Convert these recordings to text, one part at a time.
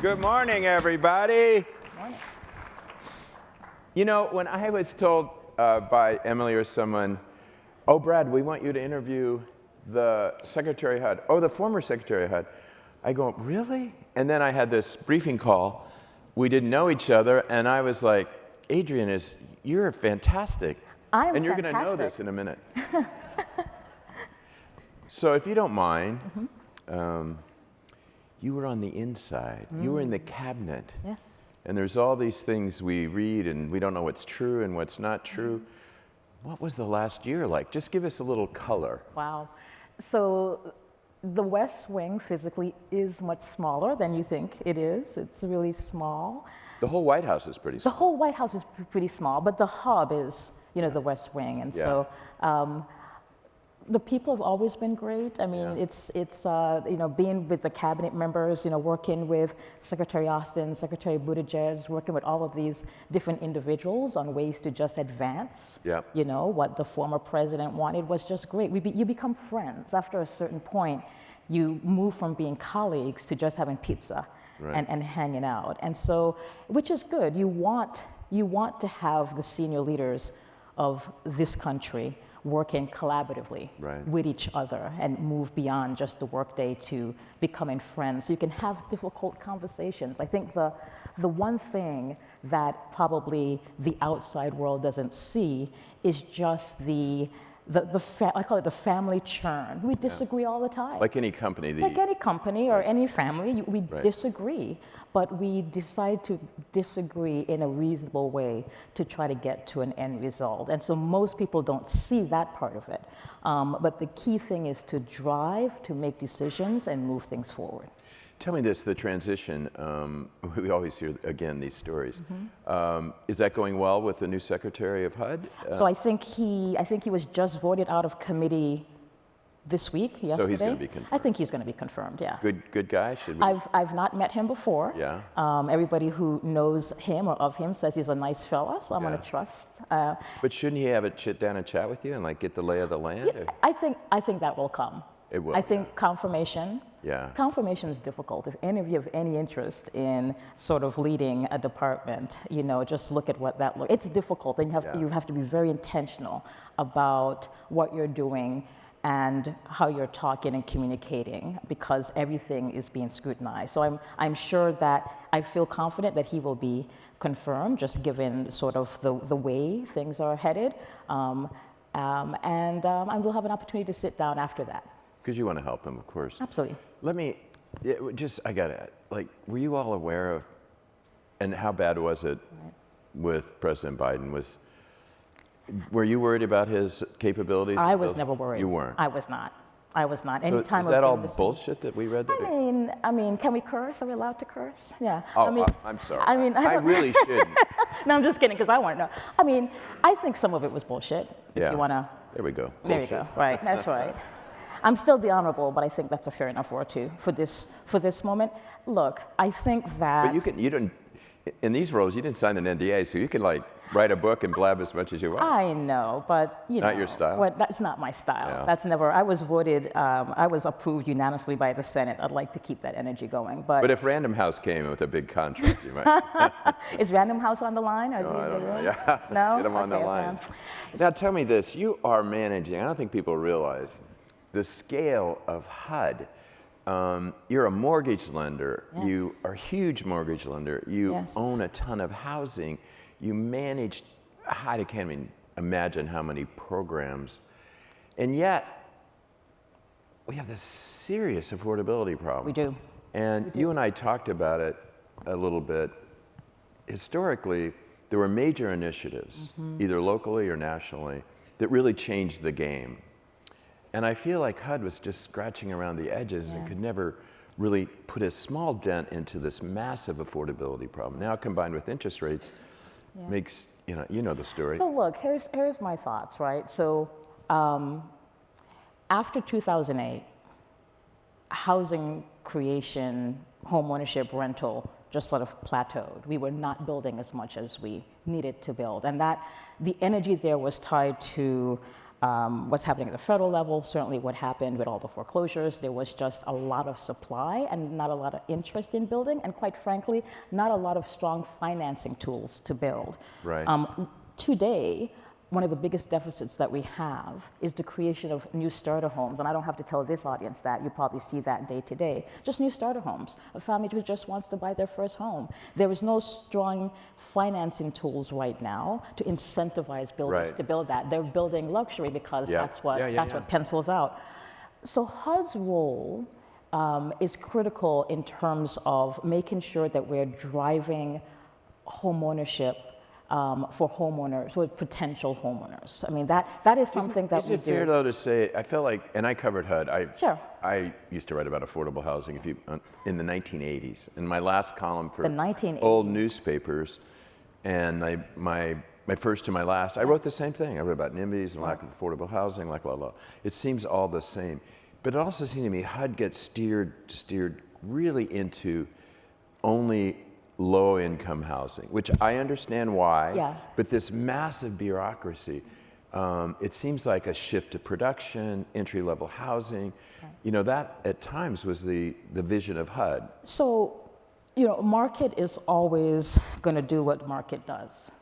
Good morning, everybody. Morning. You know, when I was told by Emily or someone, oh, Brad, we want you to interview the Secretary of HUD, or the former Secretary of HUD, I go, really? And then I had this briefing call. We didn't know each other, and I was like, Adrianne, you're fantastic. And you're going to know this in a minute. So if you don't mind, you were on the inside. You were in the cabinet. Yes. And there's all these things we read, and we don't know what's true and what's not true. What was the last year like? Just give us a little color. Wow. So the West Wing physically is much smaller than you think it is. It's really small. The whole White House is pretty small. The whole White House is pretty small, but the hub is, the West Wing. And so the people have always been great. I mean, it's being with the cabinet members, working with Secretary Austin, Secretary Buttigieg, working with all of these different individuals on ways to just advance, what the former president wanted was just great. You become friends. After a certain point, you move from being colleagues to just having pizza and hanging out. And so, which is good. You want to have the senior leaders of this country working collaboratively with each other and move beyond just the workday to becoming friends. So you can have difficult conversations. I think the one thing that probably the outside world doesn't see is just I call it the family churn. We disagree all the time. Like any company. Like any company or any family, we disagree, but we decide to disagree in a reasonable way to try to get to an end result. And so most people don't see that part of it. But the key thing is to drive, to make decisions, and move things forward. Tell me this, the transition, we always hear, again, these stories. Is that going well with the new Secretary of HUD? So I think he was just voted out of committee this week, yesterday. So he's going to be confirmed? I think he's going to be confirmed, yeah. Good guy? Should we? I've not met him before. Yeah. Everybody who knows him or of him says he's a nice fella, so I'm going to trust. But shouldn't he have a sit down and chat with you and get the lay of the land? Yeah, I think that will come. It will. I think confirmation. Yeah. Confirmation is difficult. If any of you have any interest in sort of leading a department, just look at what that looks. It's difficult, and you have to be very intentional about what you're doing and how you're talking and communicating, because everything is being scrutinized. So I'm sure that I feel confident that he will be confirmed, just given sort of the way things are headed, and we'll have an opportunity to sit down after that. Because you want to help him, of course. Absolutely. Were you all aware of, and how bad was it with President Biden? Were you worried about his capabilities? I was never worried. You weren't? I was not. So is that all bullshit that we read? I mean, can we curse? Are we allowed to curse? Yeah. Oh, I'm sorry. I really shouldn't. No, I'm just kidding, because I want to know. I mean, I think some of it was bullshit. If you want to. There we go. There bullshit. you go. Right. That's right. I'm still the honorable, but I think that's a fair enough word too for this moment. Look, I think that. But you didn't. In these roles, you didn't sign an NDA, so you can write a book and blab as much as you want. I know, but not your style. That's not my style. Yeah. That's never. I was voted. I was approved unanimously by the Senate. I'd like to keep that energy going. But if Random House came with a big contract, you might. Is Random House on the line? No, I don't know. Yeah. No. Get them on the line. Now tell me this: you are managing. I don't think people realize the scale of HUD. You're a mortgage lender. Yes. You are a huge mortgage lender. You own a ton of housing. You manage, I can't even imagine how many programs. And yet, we have this serious affordability problem. We do. And you and I talked about it a little bit. Historically, there were major initiatives, either locally or nationally, that really changed the game. And I feel like HUD was just scratching around the edges and could never really put a small dent into this massive affordability problem. Now, combined with interest rates, makes, you know the story. So look, here's my thoughts, right? So after 2008, housing creation, home ownership, rental just sort of plateaued. We were not building as much as we needed to build. And that the energy there was tied to what's happening at the federal level, certainly what happened with all the foreclosures. There was just a lot of supply and not a lot of interest in building, and quite frankly, not a lot of strong financing tools to build. Right. Today, one of the biggest deficits that we have is the creation of new starter homes. And I don't have to tell this audience that. You probably see that day to day. Just new starter homes. A family who just wants to buy their first home. There is no strong financing tools right now to incentivize builders to build that. They're building luxury because that's what pencils out. So HUD's role is critical in terms of making sure that we're driving home ownership for homeowners, for potential homeowners. I mean, that is something that we do. Is it fair, though, to say, I feel like, and I covered HUD. Sure. I used to write about affordable housing in the 1980s. In my last column for The 1980s. old newspapers, and my first to my last, I wrote the same thing. I wrote about NIMBYs and lack of affordable housing, It seems all the same. But it also seemed to me HUD gets steered really into only low-income housing, which I understand why, but this massive bureaucracy, it seems like a shift to production, entry-level housing. You know, that at times was the vision of HUD. So, you know, market is always going to do what market does.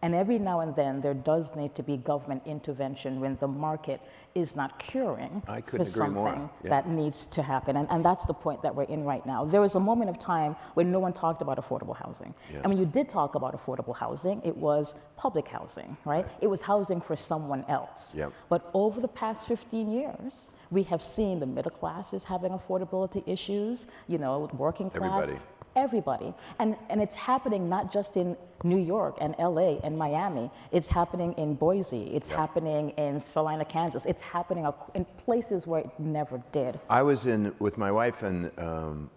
And every now and then, there does need to be government intervention when the market is not curing for something that needs to happen. And that's the point that we're in right now. There was a moment of time when no one talked about affordable housing. And when you did talk about affordable housing, it was public housing, right? It was housing for someone else. But over the past 15 years, we have seen the middle classes having affordability issues, you know, working class. Everybody. And it's happening not just in New York and LA and Miami. It's happening in Boise. It's happening in Salina, Kansas. It's happening in places where it never did. I was with my wife in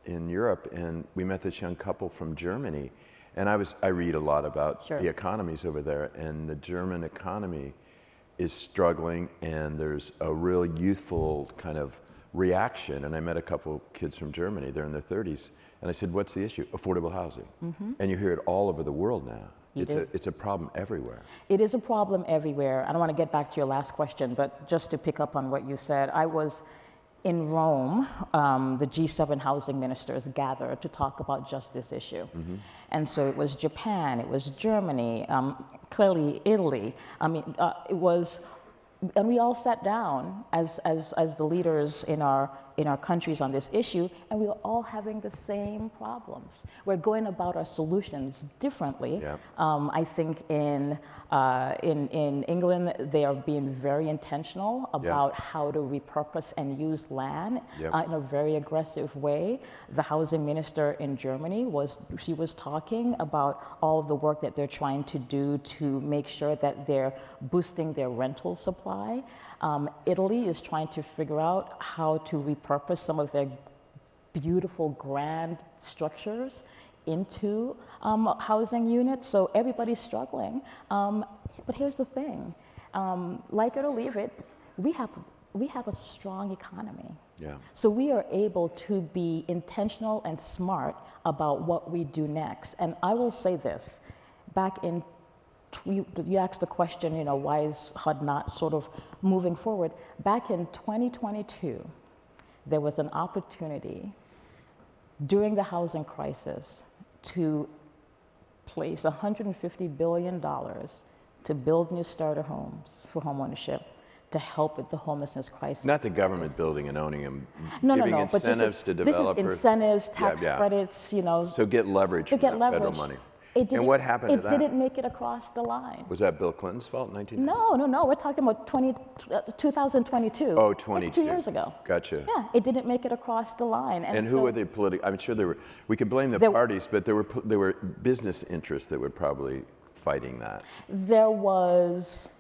Europe, and we met this young couple from Germany. And I read a lot about the economies over there, and the German economy is struggling, and there's a real youthful kind of reaction. And I met a couple kids from Germany. They're in their 30s. And I said, what's the issue? Affordable housing. And you hear it all over the world now. It's a problem everywhere. It is a problem everywhere. I don't want to get back to your last question, but just to pick up on what you said, I was in Rome. The G7 housing ministers gathered to talk about just this issue. And so it was Japan, it was Germany, clearly Italy. I mean, it was, and we all sat down as the leaders in our countries on this issue, and we were all having the same problems. We're going about our solutions differently. I think in England, they are being very intentional about how to repurpose and use land in a very aggressive way. The housing minister in Germany was talking about all of the work that they're trying to do to make sure that they're boosting their rental supply. Italy is trying to figure out how to repurpose some of their beautiful, grand structures into housing units. So everybody's struggling. But here's the thing: like it or leave it, we have a strong economy. So we are able to be intentional and smart about what we do next. And I will say this: back in you asked the question, you know, why is HUD not sort of moving forward? Back in 2022, there was an opportunity during the housing crisis to place $150 billion to build new starter homes for homeownership to help with the homelessness crisis. Not the government building and owning them, giving incentives to developers. This is incentives, tax credits, you know. So get leverage from that federal money. And what happened to that? It didn't make it across the line. Was that Bill Clinton's fault in 1990? No. We're talking about 2022. Oh, 22. Like 2 years ago. Gotcha. Yeah, it didn't make it across the line. And who were the political? I'm sure there were. We could blame the parties, but there were business interests that were probably fighting that. There was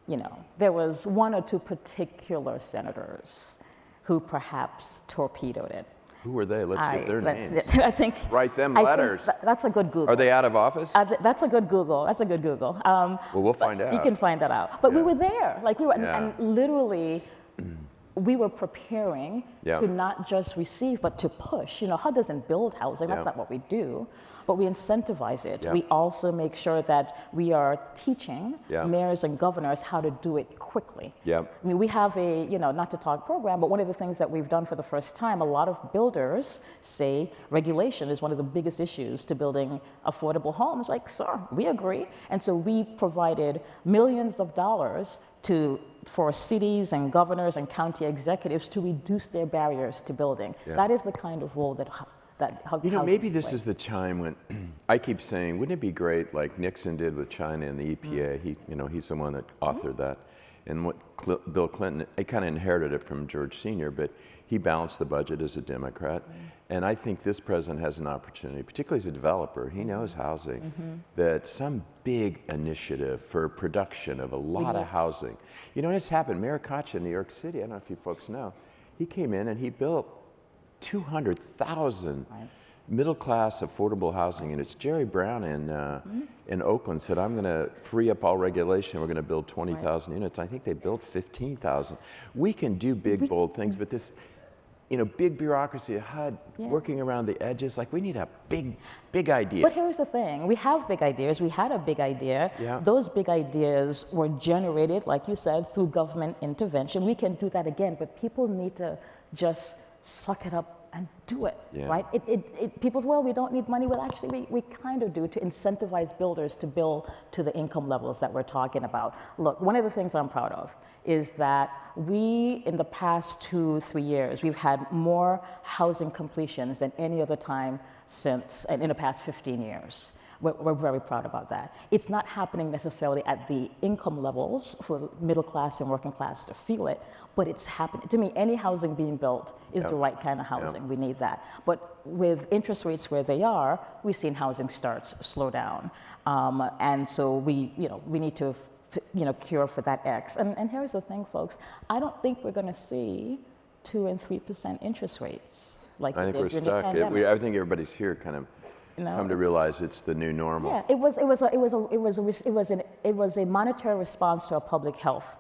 one or two particular senators who perhaps torpedoed it. Who were they? Let's get their names. I think. Write them letters. That's a good Google. Are they out of office? That's a good Google. Well, we'll find out. You can find that out. But we were there. Like we were, and literally, we were preparing Yeah. to not just receive, but to push. You know, HUD doesn't build housing, that's Yeah. not what we do, but we incentivize it. Yeah. We also make sure that we are teaching Yeah. mayors and governors how to do it quickly. Yeah. I mean, we have a, you know, not to talk program, but one of the things that we've done for the first time, a lot of builders say regulation is one of the biggest issues to building affordable homes. Like, sir, we agree. And so we provided millions of dollars for cities and governors and county executives to reduce their barriers to building. Yeah. That is the kind of role that You know, housing maybe this plays. is the time when I keep saying, wouldn't it be great, like Nixon did with China and the EPA? He's the one that authored that. And what Bill Clinton, he kind of inherited it from George Sr., but he balanced the budget as a Democrat. And I think this president has an opportunity, particularly as a developer, he knows housing, that some big initiative for production of a lot of housing. You know, and it's happened. Mayor Koch in New York City, I don't know if you folks know, he came in and he built 200,000 middle-class affordable housing units. Jerry Brown in Oakland said, I'm going to free up all regulation. We're going to build 20,000 units. I think they built 15,000. We can do big, bold things, but this, you know, big bureaucracy, HUD, working around the edges, like we need a big idea. But here's the thing, we have big ideas, we had a big idea. Yeah. Those big ideas were generated, like you said, through government intervention. We can do that again, but people need to just suck it up and do it, Yeah. right? People say, well, we don't need money. Well, actually, we kind of do to incentivize builders to build to the income levels that we're talking about. Look, one of the things I'm proud of is that we, in the past 2-3 years, we've had more housing completions than any other time since, and in the past 15 years. We're very proud about that. It's not happening necessarily at the income levels for middle class and working class to feel it, but it's happening. To me, any housing being built is the right kind of housing. We need that. But with interest rates where they are, we've seen housing starts slow down. And so we need to cure for that X. And here's the thing, folks. I don't think we're going to see 2% and 3% interest rates like I we think did we're during the stuck. pandemic. I think everybody's here kind of come to realize it's the new normal. Yeah, it was a monetary response to a public health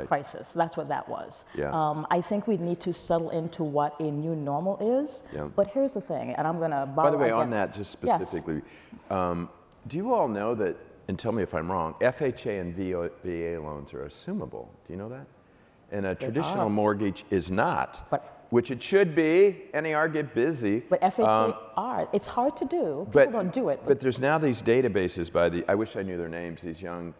crisis. That's what that was. Yeah. I think we need to settle into what a new normal is. Yeah. But here's the thing, and I'm going to borrow. By the way, on against- that, just Yes. specifically, do you all know that, and tell me if I'm wrong, FHA and VA loans are assumable? Do you know that? And a traditional mortgage is not. Which it should be. NAR get busy. But FHA are. It's hard to do. People don't do it. But there's now these databases I wish I knew their names, these young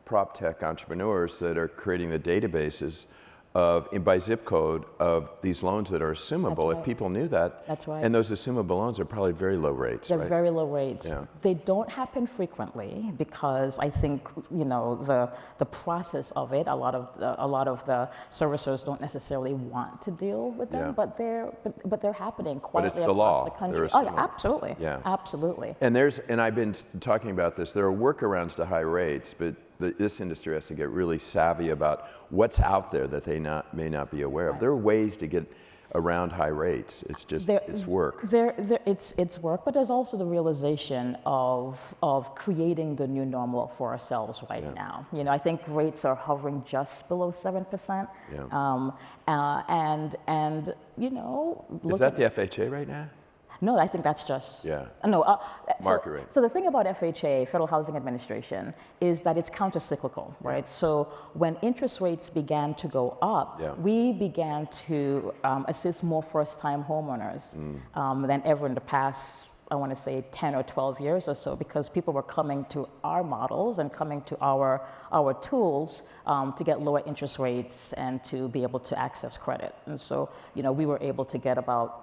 prop tech entrepreneurs that are creating the databases by zip code of these loans that are assumable. That's right. If people knew that. That's right. And those assumable loans are probably very low rates, They're right? very low rates. Yeah. They don't happen frequently because I think the process of it. A lot of the servicers don't necessarily want to deal with them, but they're happening quietly the law. across the country. They're Oh yeah, assumable. absolutely. Yeah. Absolutely. And I've been talking about this. There are workarounds to high rates, but this industry has to get really savvy about what's out there that they may not be aware of. There are ways to get around high rates. It's just it's work. It's work, but there's also the realization of creating the new normal for ourselves right now. You know, I think rates are hovering just below 7%. Yeah. And you know, Is that the FHA right now? No, I think that's just market rate. So the thing about FHA, Federal Housing Administration, is that it's countercyclical, right? So when interest rates began to go up, we began to assist more first-time homeowners than ever in the past. I want to say 10 or 12 years or so, because people were coming to our models and coming to our tools to get lower interest rates and to be able to access credit. And so, you know, we were able to get about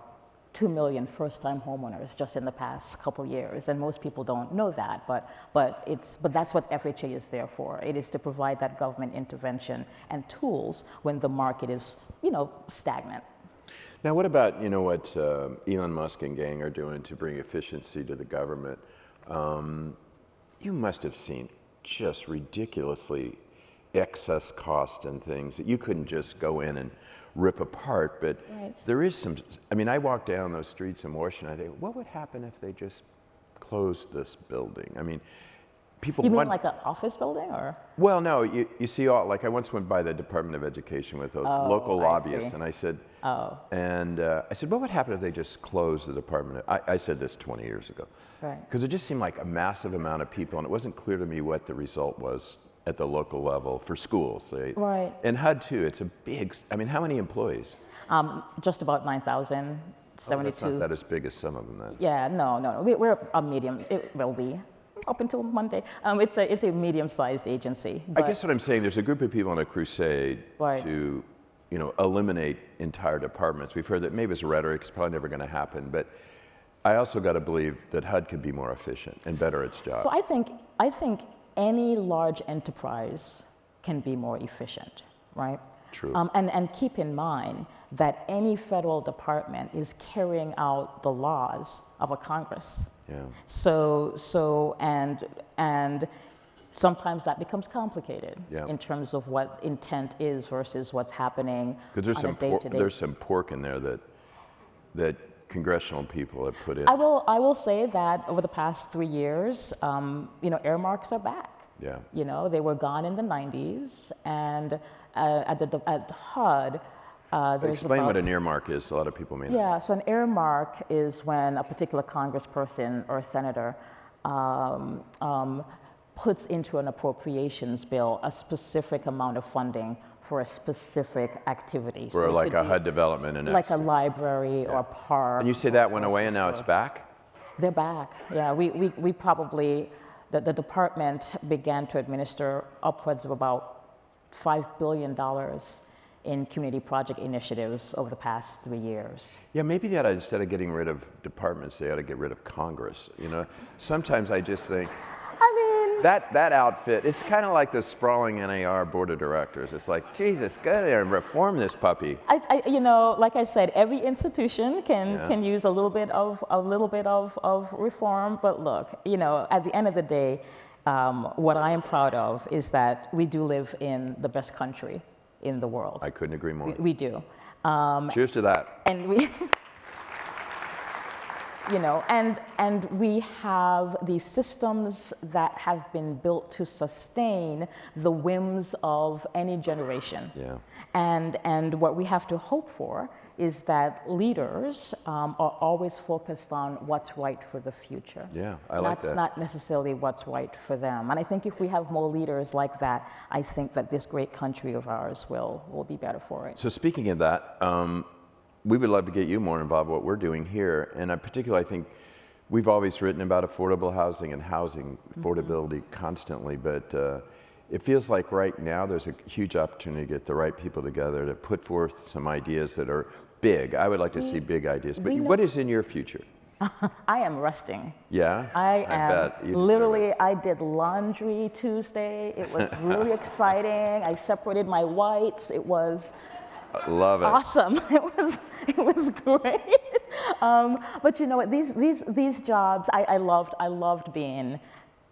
2 million first-time homeowners just in the past couple years, and most people don't know that. But that's what FHA is there for. It is to provide that government intervention and tools when the market is, you know, stagnant. Now, what about what Elon Musk and gang are doing to bring efficiency to the government? You must have seen just ridiculously excess cost and things that you couldn't just go in and rip apart, but there is some. I mean, I walk down those streets in Washington, I think, what would happen if they just closed this building? I mean, people You mean want, like an office building, or? well, no, you see all, like I once went by the Department of Education with a local I lobbyist, see. and I said, Oh, I said, what would happen if they just closed the department? I said this 20 years ago. right. Because it just seemed like a massive amount of people, and it wasn't clear to me what the result was at the local level for schools. Say. Right. And HUD too, it's a big, I mean, how many employees? Just about 9,000, 72. That's not that as big as some of them then. Yeah, no. We're a medium. It will be up until Monday. It's a medium-sized agency. I guess what I'm saying, there's a group of people on a crusade Right. to, eliminate entire departments. We've heard that maybe it's rhetoric, it's probably never going to happen, but I also got to believe that HUD could be more efficient and better at its job. So I think any large enterprise can be more efficient, right? True. And keep in mind that any federal department is carrying out the laws of a Congress. Yeah. So and sometimes that becomes complicated Yeah. in terms of what intent is versus what's happening Because on a day-to-day. there's some pork in there that congressional people have put in. I will say that over the past 3 years, earmarks are back. Yeah. They were gone in the 90s, and at HUD, there's Explain about, what an earmark is. A lot of people may not. Yeah, so an earmark is when a particular congressperson or senator puts into an appropriations bill a specific amount of funding for a specific activity. Or it like could a be HUD development and like a library or a park. And you say that went away and now it's back? They're back. Yeah, we probably, the department began to administer upwards of about $5 billion in community project initiatives over the past 3 years. Yeah, maybe they ought to, instead of getting rid of departments, they ought to get rid of Congress. Sometimes I just think, that outfit, it's kind of like the sprawling NAR board of directors. It's like, Jesus, go there and reform this puppy. Like I said, every institution can use a little bit of reform. But look, at the end of the day, what I am proud of is that we do live in the best country in the world. I couldn't agree more. We do. Cheers to that. And we. And we have these systems that have been built to sustain the whims of any generation. Yeah. And what we have to hope for is that leaders are always focused on what's right for the future. Yeah, I like that. That's not necessarily what's right for them. And I think if we have more leaders like that, I think that this great country of ours will be better for it. So speaking of that, we would love to get you more involved in what we're doing here. And particularly, I think we've always written about affordable housing and housing affordability constantly, but it feels like right now there's a huge opportunity to get the right people together to put forth some ideas that are big. I would like to see big ideas. But what is in your future? I am resting. Yeah? I bet. You deserve literally, it. I did laundry Tuesday. It was really exciting. I separated my whites. It was Love it. awesome. It was great. But you know what? These jobs, I loved being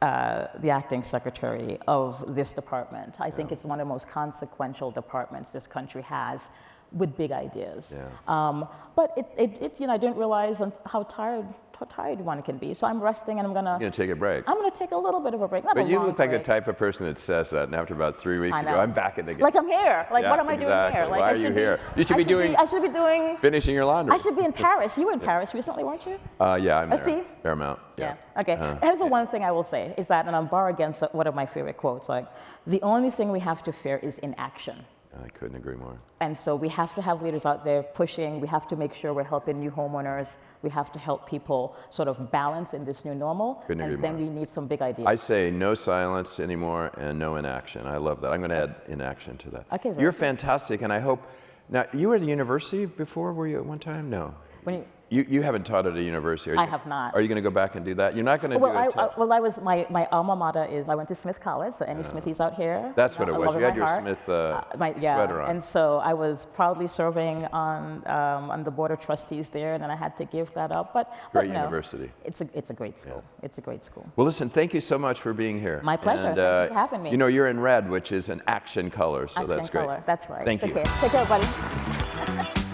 the acting secretary of this department. I think it's one of the most consequential departments this country has, with big ideas. Yeah. But I didn't realize how tired one can be. So I'm resting, and I'm gonna take a break. I'm gonna take a little bit of a break. Not But a you long look like the break. type of person that says that, and after about 3 weeks I you know. go, I'm back in the game. Like I'm here. Like Yeah, what am I doing exactly. here? Like Why I are you should here? Be, You should be doing- I should be doing. Finishing your laundry. I should be in Paris. You were in Paris recently, weren't you? Yeah, I'm there. see? Fairmount. Yeah. Okay. Here's the one thing I will say is that, and I'm bar against one of my favorite quotes. Like, the only thing we have to fear is inaction. I couldn't agree more. And so we have to have leaders out there pushing. We have to make sure we're helping new homeowners. We have to help people sort of balance in this new normal. Couldn't agree and then more. we need some big ideas. I say no silence anymore and no inaction. I love that. I'm going to add inaction to that. Okay, very You're good. fantastic, and I hope. Now, you were at the university before, were you at one time? No. When You haven't taught at a university. I have not. Are you going to go back and do that? You're not going to well, do it. I was my alma mater is I went to Smith College, so any Smithies out here. That's what it I was. love You in had my your heart. Smith Yeah, sweater on. and so I was proudly serving on the board of trustees there, and then I had to give that up. But Great no, university. It's a great school. It's a great school. Well, listen, thank you so much for being here. My pleasure. And, Thank you for having me. You're in red, which is an action color, so Accent that's great. color. That's right. Thank you. Okay. Take care, buddy.